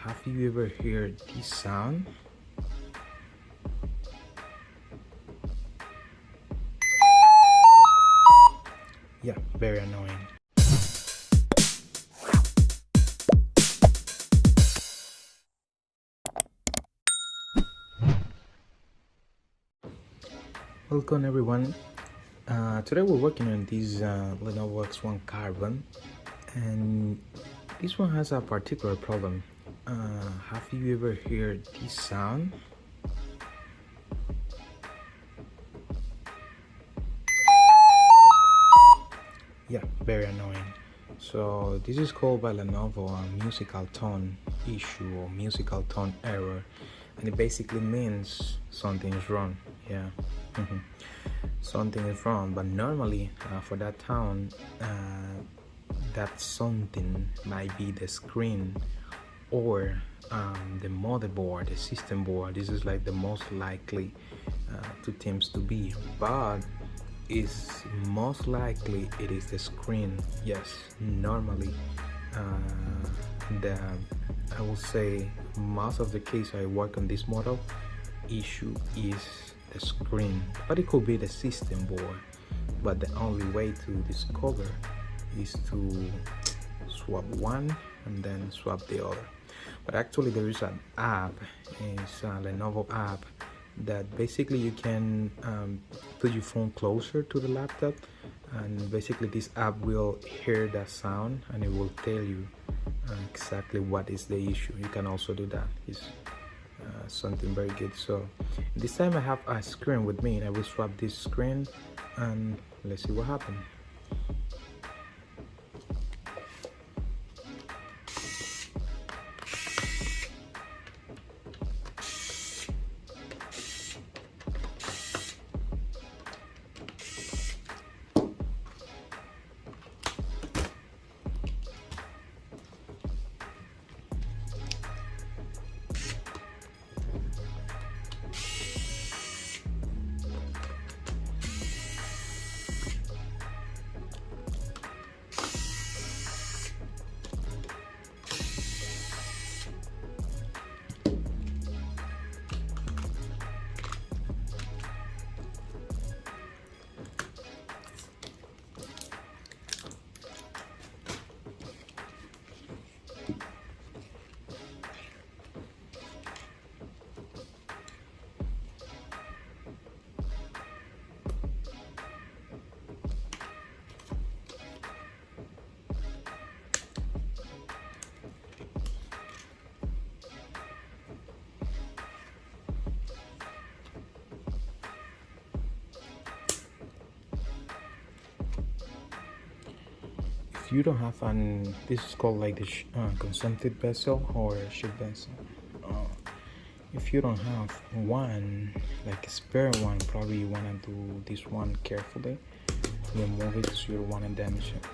Have you ever heard this sound? Yeah, very annoying. Welcome everyone. Today we're working on this Lenovo X1 Carbon, and this one has a particular problem. Have you ever heard this sound? Yeah, very annoying. So this is called by Lenovo a musical tone issue or musical tone error, and it basically means something is wrong. Yeah. Something is wrong, but normally for that tone, that something might be the screen or the motherboard, the system board. This is like the most likely two things to be, but is most likely it is the screen. Yes, normally the I will say most of the case I work on this model issue is the screen, but it could be the system board. But the only way to discover is to swap one and then swap the other. But actually there is an app, it's a Lenovo app, that basically you can put your phone closer to the laptop, and basically this app will hear that sound and it will tell you exactly what is the issue. You can also do that. It's something very good. So this time I have a screen with me, and I will swap this screen and let's see what happens. If you don't have this is called like the consumptive vessel or ship vessel. If you don't have one, like a spare one, probably you want to do this one carefully. Remove it so you don't want to damage it.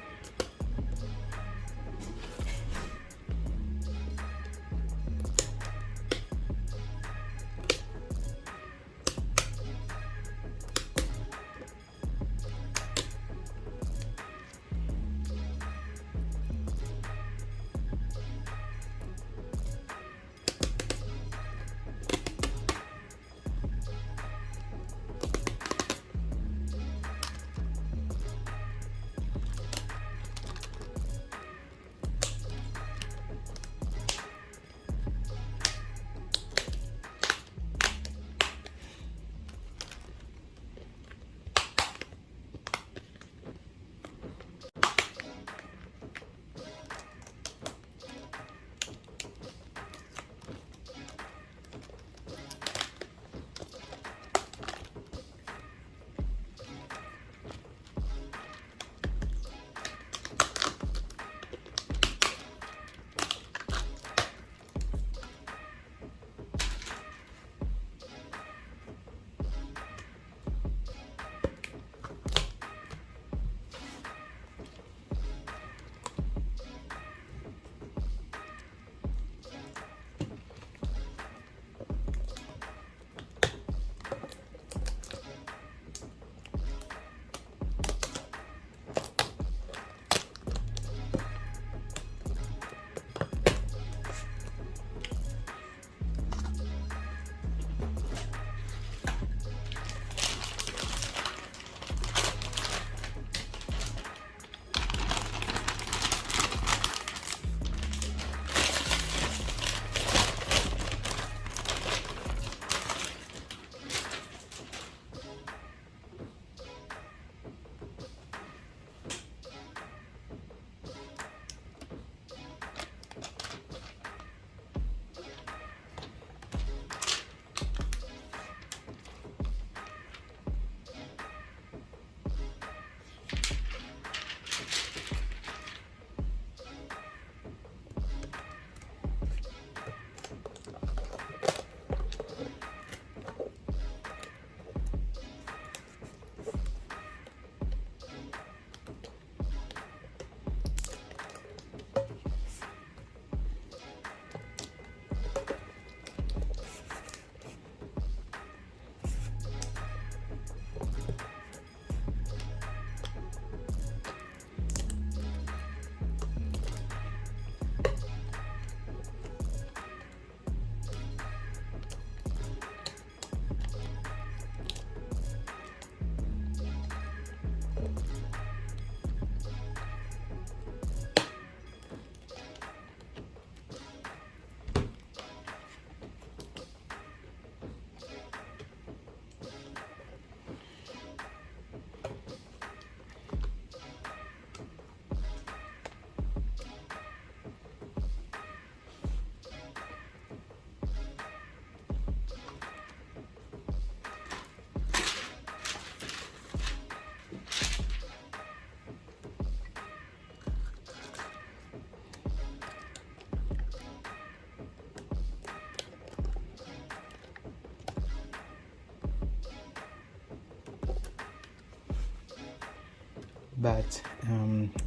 But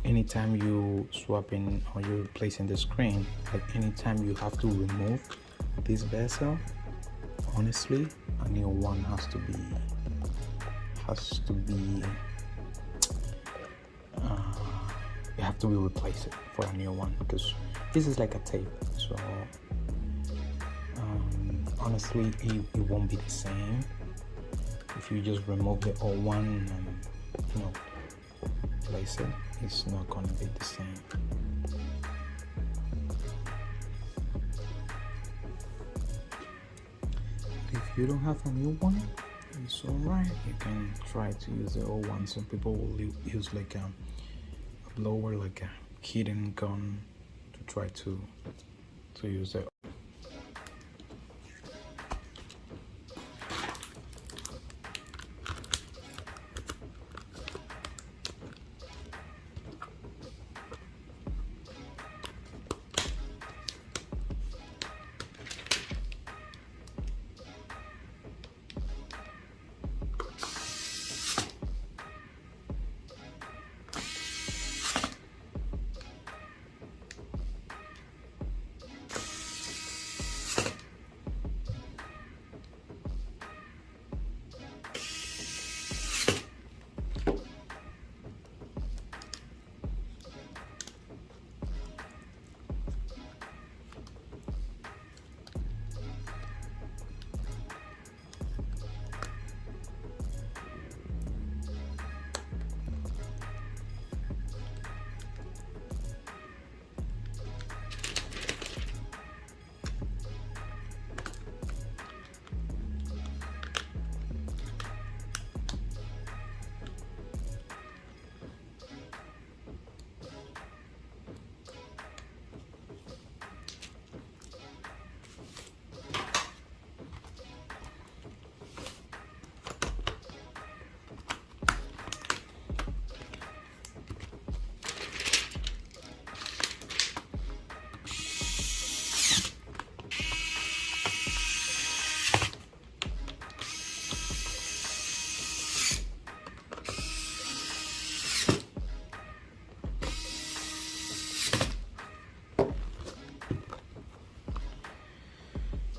anytime you swapping or you're replacing the screen, like anytime you have to remove this bezel, honestly a new one has to be you have to be replaced for a new one, because this is like a tape. So honestly it won't be the same if you just remove the old one and place it. It's not gonna be the same. If you don't have a new one, it's alright, you can try to use the old one. Some people will use like a blower, like a hidden gun, to try to use it.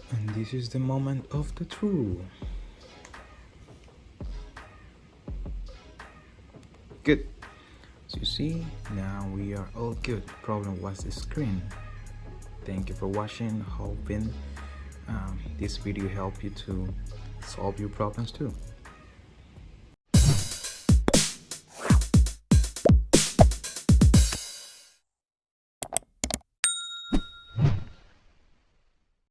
And this is the moment of the truth. Good. So you see, now we are all good. Problem was the screen. Thank you for watching. Hoping this video helped you to solve your problems too.